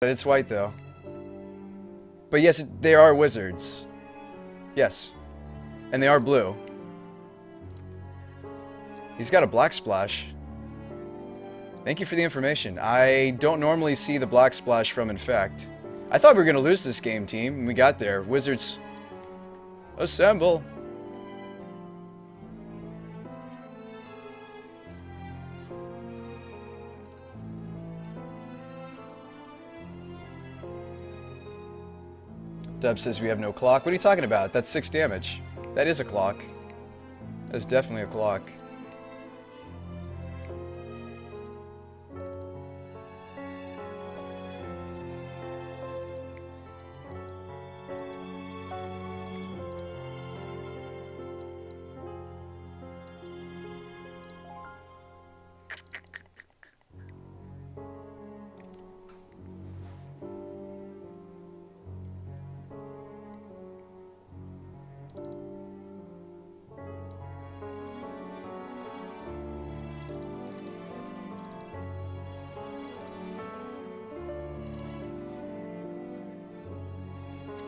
But it's white though. But yes, they are wizards. Yes. And they are blue. He's got a black splash. Thank you for the information. I don't normally see the black splash from Infect. I thought we were going to lose this game, team, when we got there. Wizards, assemble. Dub says we have no clock. What are you talking about? That's 6 damage. That is a clock. That's definitely a clock.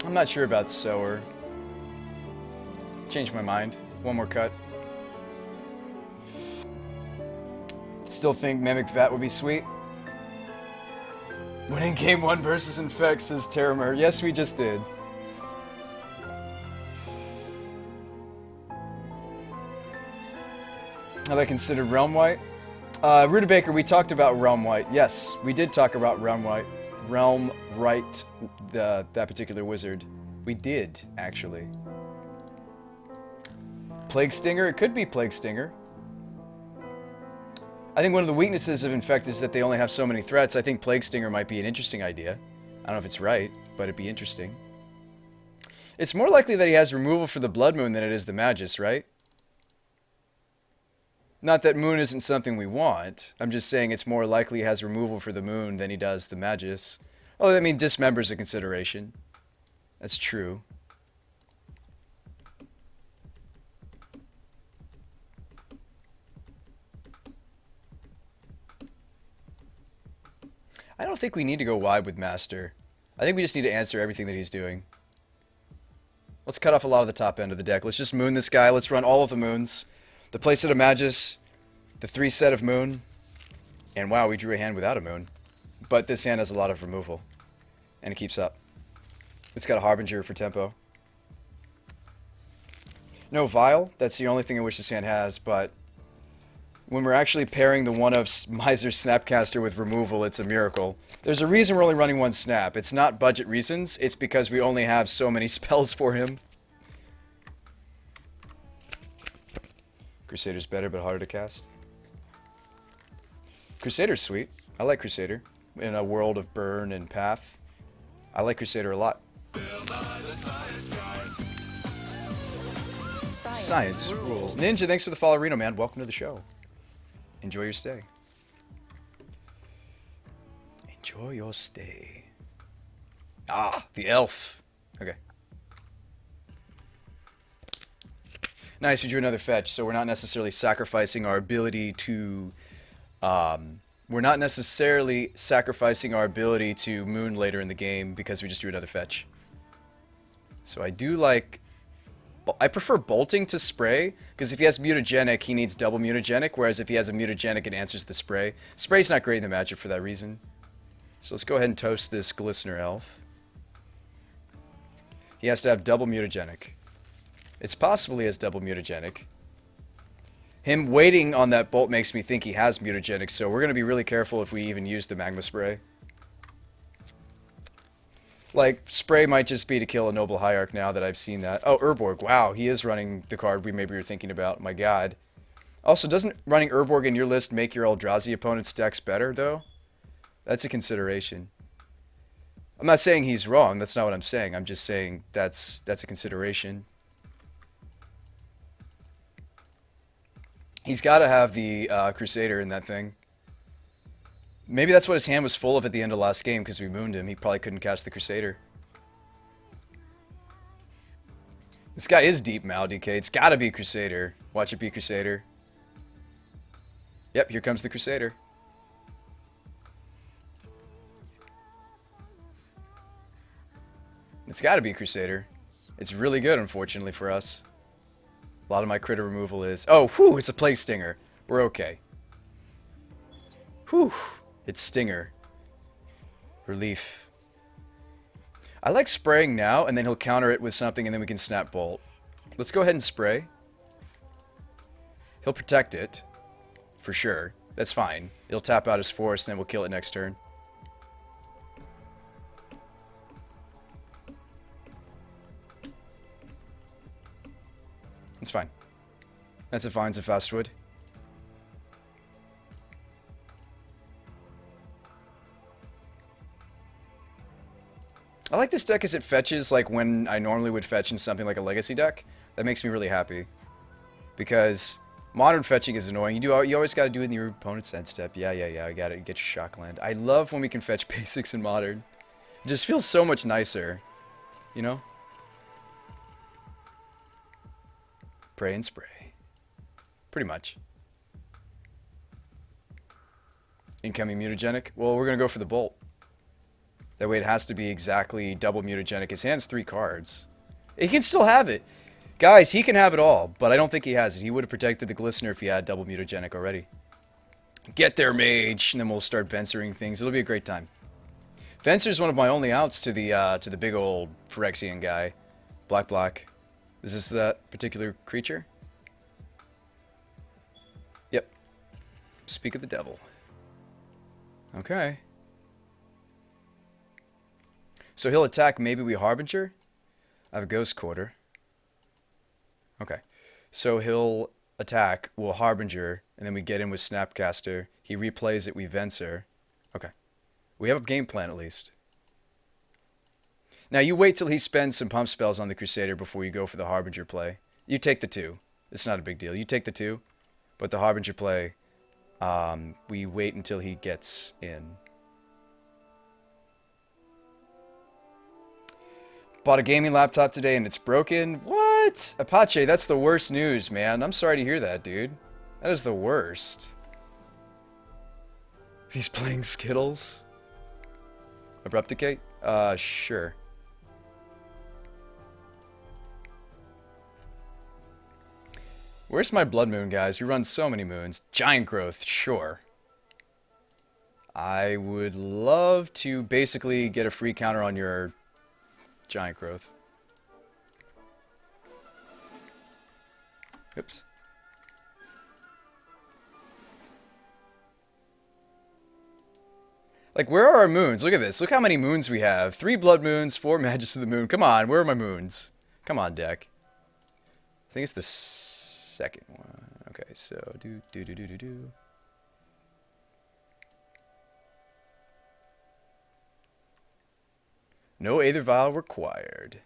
I'm not sure about Sower. Changed my mind. One more cut. Still think Mimic Vat would be sweet. Winning game 1 versus Infect, says Terramer. Yes, we just did. Have I considered Realm White? Rutabaker, we talked about Realm White. Yes, we did talk about Realm White. Realm Right, that particular wizard. We did, actually. Plague Stinger? It could be Plague Stinger. I think one of the weaknesses of Infect is that they only have so many threats. I think Plague Stinger might be an interesting idea. I don't know if it's right, but it'd be interesting. It's more likely that he has removal for the Blood Moon than it is the Magus, right? Not that Moon isn't something we want. I'm just saying it's more likely he has removal for the Moon than he does the Magus. Oh, I mean, Dismember's a consideration. That's true. I don't think we need to go wide with Master. I think we just need to answer everything that he's doing. Let's cut off a lot of the top end of the deck. Let's just Moon this guy. Let's run all of the Moons. The playset of Magus, the 3 set of Moon, and wow, we drew a hand without a Moon. But this hand has a lot of removal, and it keeps up. It's got a Harbinger for tempo. No Vial, that's the only thing I wish this hand has, but when we're actually pairing the one of Miser Snapcaster with removal, it's a miracle. There's a reason we're only running 1 Snap. It's not budget reasons, it's because we only have so many spells for him. Crusader's better, but harder to cast. Crusader's sweet. I like Crusader. In a world of Burn and Path, I like Crusader a lot. Science rules. Ninja, thanks for the follow, Reno, man. Welcome to the show. Enjoy your stay. Enjoy your stay. Ah, the elf. Okay. Nice, we drew another fetch, so we're not necessarily sacrificing our ability to... we're not necessarily sacrificing our ability to Moon later in the game because we just drew another fetch. So I do like... I prefer bolting to spray, because if he has mutagenic, he needs double mutagenic, whereas if he has a mutagenic, it answers the spray. Spray's not great in the Magic for that reason. So let's go ahead and toast this Glistener Elf. He has to have double mutagenic. It's possible he has double mutagenic. Him waiting on that bolt makes me think he has mutagenic, so we're going to be really careful if we even use the Magma Spray. Like, Spray might just be to kill a Noble Hierarch now that I've seen that. Oh, Urborg. Wow, he is running the card we maybe were thinking about. My god. Also, doesn't running Urborg in your list make your Eldrazi opponent's decks better, though? That's a consideration. I'm not saying he's wrong. That's not what I'm saying. I'm just saying that's a consideration. He's got to have the Crusader in that thing. Maybe that's what his hand was full of at the end of last game because we mooned him. He probably couldn't cast the Crusader. This guy is deep, Mal DK. It's got to be Crusader. Watch it be Crusader. Yep, here comes the Crusader. It's got to be Crusader. It's really good, unfortunately for us. A lot of my critter removal is... Oh, whew, it's a Plague Stinger. We're okay. Whew, it's Stinger. Relief. I like spraying now, and then he'll counter it with something, and then we can Snap Bolt. Let's go ahead and spray. He'll protect it. For sure. That's fine. He'll tap out his force, and then we'll kill it next turn. It's fine. That's a Vines of Fastwood. I like this deck because it fetches like when I normally would fetch in something like a Legacy deck. That makes me really happy. Because modern fetching is annoying. You always got to do it in your opponent's end step. Yeah, I got to get your shock land. I love when we can fetch basics in modern. It just feels so much nicer. You know? Pray and spray. Pretty much. Incoming mutagenic. Well, we're going to go for the bolt. That way it has to be exactly double mutagenic. His hand's 3 cards. He can still have it. Guys, he can have it all, but I don't think he has it. He would have protected the Glistener if he had double mutagenic already. Get there, Mage, and then we'll start Venturing things. It'll be a great time. Venser's one of my only outs to the big old Phyrexian guy. Black. Is this that particular creature? Yep. Speak of the devil. Okay. So he'll attack, maybe we Harbinger? I have a Ghost Quarter. Okay. So he'll attack, we'll Harbinger, and then we get in with Snapcaster. He replays it, we Venser. Okay. We have a game plan at least. Now you wait till he spends some pump spells on the Crusader before you go for the Harbinger play. You take the 2. It's not a big deal. You take the 2, but the Harbinger play, we wait until he gets in. Bought a gaming laptop today and it's broken. What? Apache, that's the worst news, man. I'm sorry to hear that, dude. That is the worst. He's playing Skittles. Abrupticate? Sure. Where's my Blood Moon, guys? We run so many moons. Giant Growth, sure. I would love to basically get a free counter on your Giant Growth. Oops. Like, where are our moons? Look at this. Look how many moons we have. 3 Blood Moons, 4 Magus of the Moon. Come on, where are my moons? Come on, deck. I think it's the second one. Okay, so do. No Aether Vial required.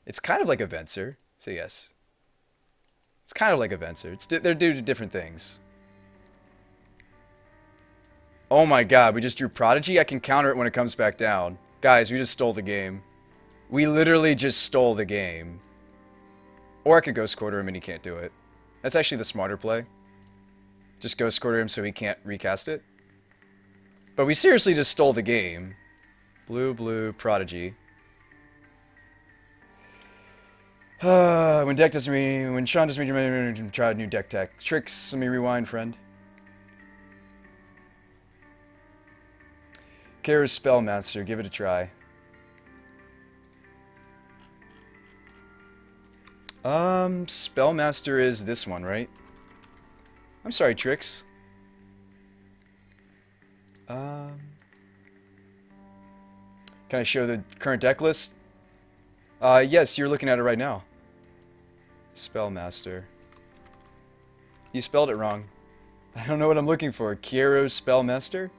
It's kind of like a Venser. So yes. It's kind of like a Venser. They're due to different things. Oh my god, we just drew Prodigy? I can counter it when it comes back down. Guys, we just stole the game. We literally just stole the game. Or I could Ghost Quarter him and he can't do it. That's actually the smarter play. Just Ghost Quarter him so he can't recast it. But we seriously just stole the game. Blue, Prodigy. When Sean doesn't read try a new deck tech. Tricks, let me rewind, friend. Kara's Spellmaster, give it a try. Spellmaster is this one, right? I'm sorry, Tricks. Can I show the current deck list? Yes, you're looking at it right now. Spellmaster. You spelled it wrong. I don't know what I'm looking for. Kiero's Spellmaster?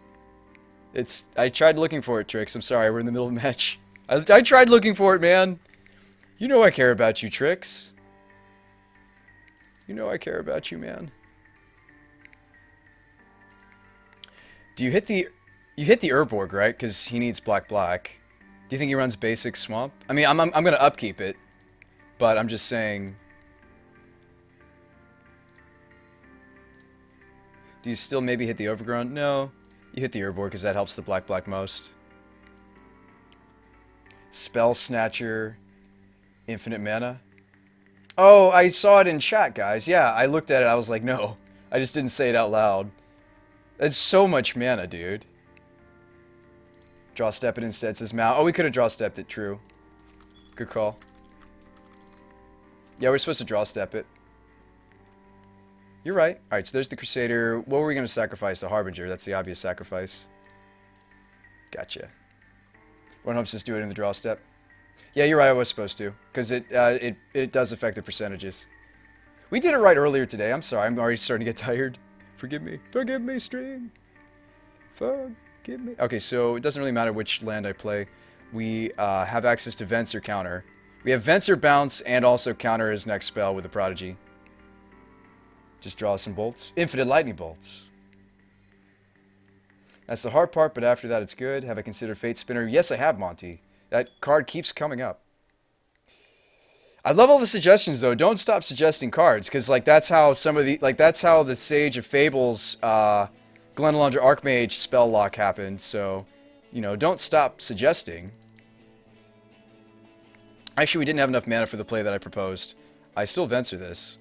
I tried looking for it, Trix. I'm sorry, we're in the middle of the match. I tried looking for it, man. You know I care about you, Trix. You know I care about you, man. Do you hit the... You hit the Urborg, right? Because he needs black. Do you think he runs basic swamp? I mean, I'm gonna upkeep it, but I'm just saying. Do you still maybe hit the Overgrown? No, you hit the Urborg because that helps the black most. Spell Snatcher, infinite mana. Oh, I saw it in chat, guys. Yeah, I looked at it. I was like, no. I just didn't say it out loud. That's so much mana, dude. Draw step it instead, says Mal. Oh, we could have draw stepped it, true. Good call. Yeah, we're supposed to draw step it. You're right. Alright, so there's the Crusader. What were we going to sacrifice? The Harbinger. That's the obvious sacrifice. Gotcha. One hopes just do it in the draw step. Yeah, you're right. I was supposed to. Because it does affect the percentages. We did it right earlier today. I'm sorry. I'm already starting to get tired. Forgive me. Forgive me, stream. Forgive me. Okay, so it doesn't really matter which land I play. We have access to Vents or Counter. We have Vents or Bounce and also counter his next spell with the Prodigy. Just draw some bolts. Infinite lightning bolts. That's the hard part, but after that it's good. Have I considered Fate Spinner? Yes, I have, Monty. That card keeps coming up. I love all the suggestions, though. Don't stop suggesting cards, because like that's how some of the that's how the Sage of Fables, Glenalundra Archmage spell lock happened. So, you know, don't stop suggesting. Actually, we didn't have enough mana for the play that I proposed. I still Venser this.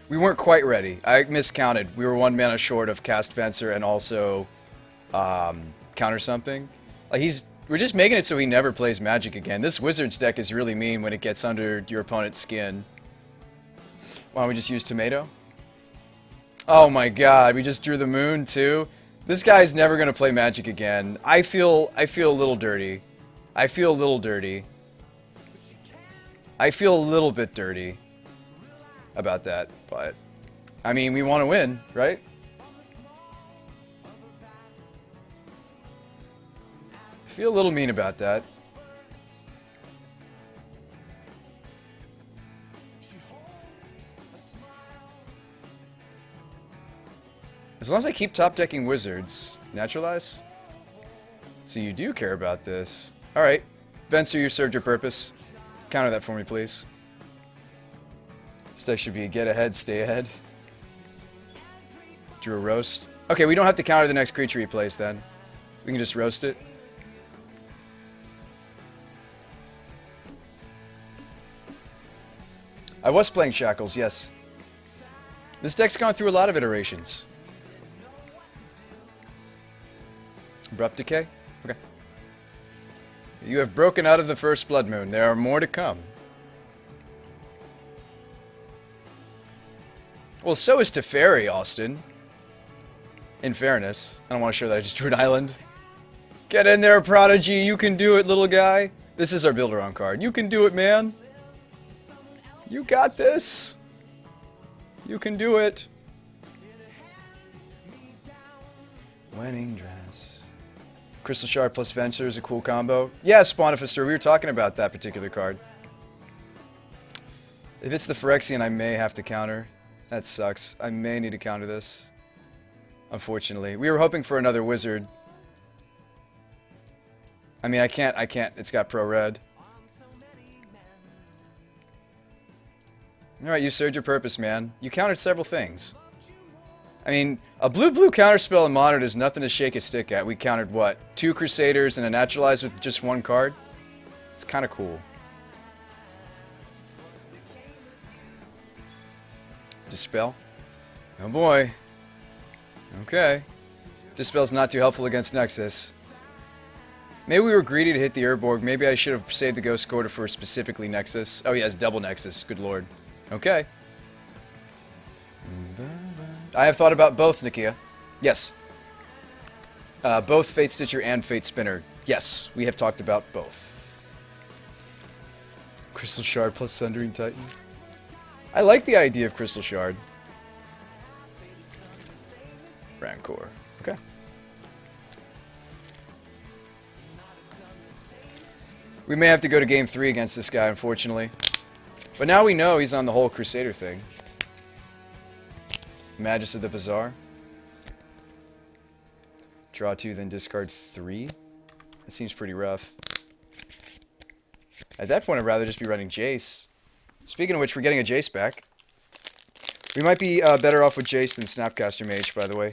We weren't quite ready. I miscounted. We were 1 mana short of cast Venser and also counter something. Like we're just making it so he never plays Magic again. This Wizards deck is really mean when it gets under your opponent's skin. Why don't we just use Tomato? Oh my god, we just drew the moon too? This guy's never gonna play Magic again. I feel a little dirty. I feel a little dirty. I feel a little bit dirty about that, but I mean, we want to win, right? I feel a little mean about that. As long as I keep top decking Wizards, naturalize. So you do care about this. All right, Venser, you served your purpose. Counter that for me, please. This deck should be a get ahead, stay ahead. Drew a roast. Okay, we don't have to counter the next creature he plays then. We can just roast it. I was playing Shackles, yes. This deck's gone through a lot of iterations. Abrupt Decay? Okay. You have broken out of the first Blood Moon. There are more to come. Well, so is Teferi, Austin. In fairness. I don't want to show that I just drew an island. Get in there, Prodigy. You can do it, little guy. This is our Builder-on card. You can do it, man. You got this. You can do it. Wedding dress. Crystal Shard plus Venture is a cool combo. Yeah, Spawnifister. We were talking about that particular card. If it's the Phyrexian, I may have to counter. That sucks. I may need to counter this. Unfortunately. We were hoping for another wizard. I mean, I can't. It's got pro red. Alright, you served your purpose, man. You countered several things. I mean, a blue-blue counterspell in Modern is nothing to shake a stick at. We countered, what, 2 Crusaders and a Naturalize with just 1 card? It's kind of cool. Dispel. Oh boy. Okay. Dispel's not too helpful against Nexus. Maybe we were greedy to hit the Urborg. Maybe I should have saved the Ghost Quarter for specifically Nexus. Oh yeah, it's double Nexus. Good lord. Okay. I have thought about both, Nakia. Yes. Both Fate Stitcher and Fate Spinner. Yes, we have talked about both. Crystal Shard plus Sundering Titan. I like the idea of Crystal Shard. Rancor. Okay. We may have to go to game 3 against this guy, unfortunately. But now we know he's on the whole Crusader thing. Magus of the Bazaar. Draw 2, then discard 3. That seems pretty rough. At that point, I'd rather just be running Jace. Speaking of which, we're getting a Jace back. We might be better off with Jace than Snapcaster Mage, by the way.